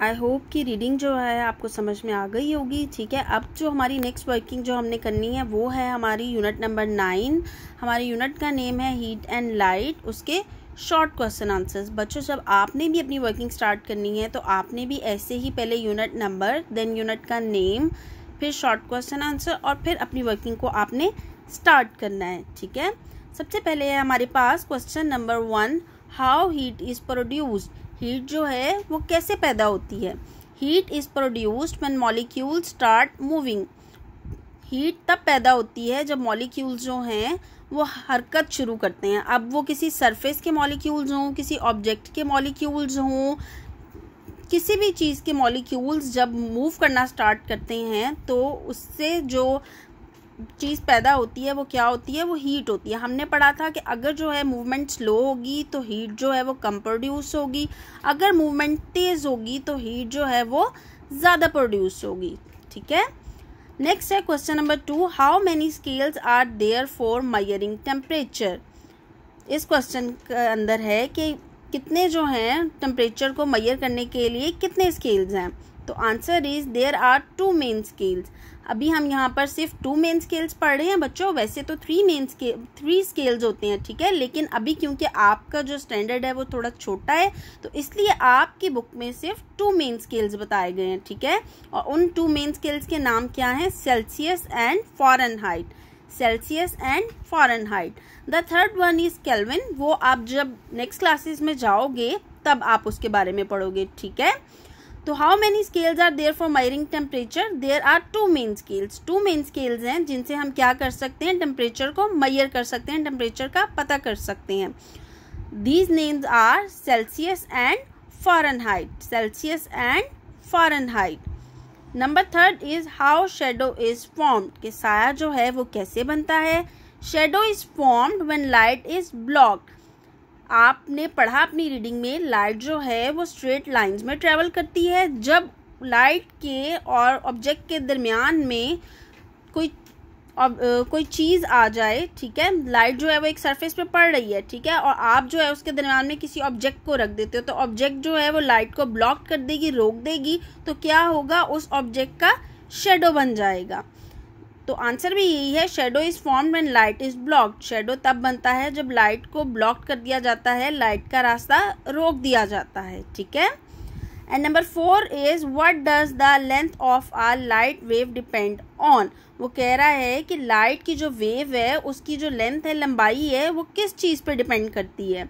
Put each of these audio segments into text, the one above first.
I hope कि reading जो है आपको समझ में आ गई होगी। ठीक है, अब जो हमारी नेक्स्ट वर्किंग जो हमने करनी है वो है हमारी यूनिट नंबर 9। हमारी यूनिट का नेम है हीट एंड लाइट, उसके शॉर्ट क्वेश्चन आंसर्स। बच्चों, जब आपने भी अपनी वर्किंग स्टार्ट करनी है तो आपने भी ऐसे ही पहले यूनिट नंबर, देन यूनिट का नेम, फिर शॉर्ट क्वेश्चन आंसर और फिर अपनी वर्किंग को आपने स्टार्ट करना है। ठीक है, सबसे पहले है हमारे पास question number 1, how heat is produced. Heat जो है वो कैसे पैदा होती है। Heat is produced when molecules start moving. Heat तब पैदा होती है जब मॉलिक्यूल्स जो हैं वो हरकत शुरू करते हैं। अब वो किसी सरफेस के मॉलिक्यूल्स हों, किसी ऑब्जेक्ट के मॉलिक्यूल्स हों, किसी भी चीज़ के मॉलिक्यूल्स जब मूव करना स्टार्ट करते हैं तो उससे जो चीज़ पैदा होती है वो क्या होती है, वो हीट होती है। हमने पढ़ा था कि अगर जो है मूवमेंट स्लो होगी तो हीट जो है वो कम प्रोड्यूस होगी, अगर मूवमेंट तेज़ होगी तो हीट जो है वो ज़्यादा प्रोड्यूस होगी। ठीक है, नेक्स्ट है question number 2, how many scales are there for measuring temperature. इस क्वेश्चन के अंदर है कि कितने जो हैं टेम्परेचर को मेजर करने के लिए कितने स्केल्स हैं। तो answer is there are 2 main scales. अभी हम यहाँ पर सिर्फ 2 मेन स्केल्स पढ़ रहे हैं बच्चों, वैसे तो 3 स्केल्स होते हैं। ठीक है, लेकिन अभी क्योंकि आपका जो स्टैंडर्ड है वो थोड़ा छोटा है तो इसलिए आपकी बुक में सिर्फ 2 मेन स्केल्स बताए गए हैं। ठीक है, और उन 2 मेन स्केल्स के नाम क्या हैं, Celsius and Fahrenheit. Celsius and Fahrenheit. The third one is kelvin, वो आप जब नेक्स्ट क्लासेस में जाओगे तब आप उसके बारे में पढ़ोगे। ठीक है, तो how many scales are there for measuring temperature. There are 2 main scales. 2 main scales हैं जिनसे हम क्या कर सकते हैं, टेम्परेचर को मेजर कर सकते हैं, टेम्परेचर का पता कर सकते हैं। These names are Celsius and Fahrenheit. Celsius and Fahrenheit. Number 3 is how shadow is formed, कि साया जो है वो कैसे बनता है। Shadow is formed when light is blocked. आपने पढ़ा अपनी रीडिंग में लाइट जो है वो स्ट्रेट लाइंस में ट्रेवल करती है। जब लाइट के और ऑब्जेक्ट के दरमियान में कोई चीज़ आ जाए, ठीक है, लाइट जो है वो एक सरफेस पे पड़ रही है, ठीक है, और आप जो है उसके दरमियान में किसी ऑब्जेक्ट को रख देते हो तो ऑब्जेक्ट जो है वो लाइट को ब्लॉक कर देगी, रोक देगी, तो क्या होगा, उस ऑब्जेक्ट का शेडो बन जाएगा। तो आंसर भी यही है, shadow is formed when light is blocked. Shadow तब बनता है जब लाइट को ब्लॉक कर दिया जाता है, लाइट का रास्ता रोक दिया जाता है। ठीक है, and number 4 is what does the length of a light wave depend on. वो कह रहा है कि लाइट की जो वेव है उसकी जो लेंथ है, लंबाई है, वो किस चीज़ पे डिपेंड करती है।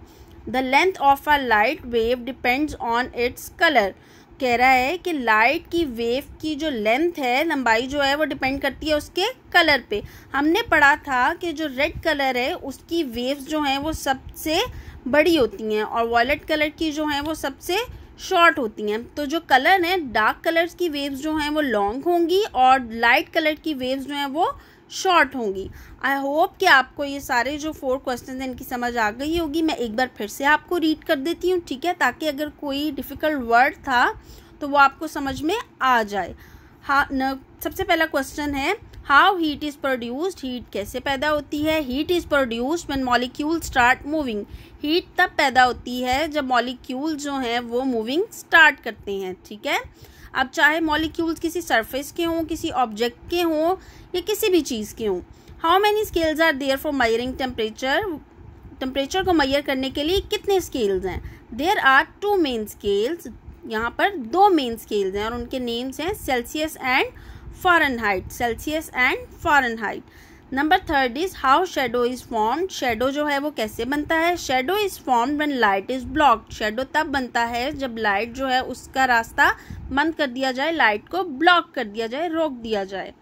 The length of a light wave depends on its colour. कह रहा है कि लाइट की वेव की जो लेंथ है, लंबाई जो है वो डिपेंड करती है उसके कलर पे। हमने पढ़ा था कि जो रेड कलर है उसकी वेव्स जो हैं वो सबसे बड़ी होती हैं और वॉयलेट कलर की जो हैं वो सबसे शॉर्ट होती हैं। तो जो कलर है, डार्क कलर्स की वेव्स जो हैं वो लॉन्ग होंगी और लाइट कलर की वेव्स जो हैं वो शॉर्ट होंगी। आई होप कि आपको ये सारे जो 4 क्वेश्चन हैं इनकी समझ आ गई होगी। मैं एक बार फिर से आपको रीड कर देती हूँ, ठीक है, ताकि अगर कोई डिफ़िकल्ट वर्ड था तो वो आपको समझ में आ जाए। सबसे पहला क्वेश्चन है, how heat is produced. Heat कैसे पैदा होती है। Heat is produced when molecule start moving. Heat तब पैदा होती है जब मॉलिक्यूल जो हैं वो मूविंग स्टार्ट करते हैं। ठीक है, अब चाहे मॉलिक्यूल्स किसी सरफेस के हों, किसी ऑब्जेक्ट के हों या किसी भी चीज़ के हों। How many scales are there for measuring temperature. Temperature को मेजर करने के लिए कितने स्केल्स हैं। There are 2 main scales. यहाँ पर 2 मेन स्केल्स हैं और उनके नेम्स हैं Celsius and Fahrenheit. Celsius and Fahrenheit. Number 3 is how shadow is formed. Shadow जो है वो कैसे बनता है। Shadow is formed when light is blocked. Shadow तब बनता है जब लाइट जो है उसका रास्ता बंद कर दिया जाए, लाइट को ब्लॉक कर दिया जाए, रोक दिया जाए।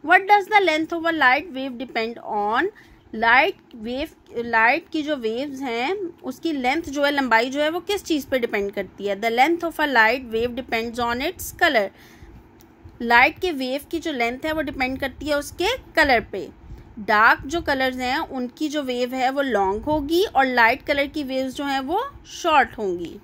What does the length of a light wave depend on. Light की जो वेव्स हैं उसकी लेंथ जो है, लंबाई जो है वो किस चीज़ पे डिपेंड करती है। The length of a light wave depends on its colour. Light के वेव की जो लेंथ है वो डिपेंड करती है उसके कलर पे। डार्क जो कलर्स हैं उनकी जो वेव है वो लॉन्ग होगी और लाइट कलर की वेव्स जो हैं वो शॉर्ट होंगी।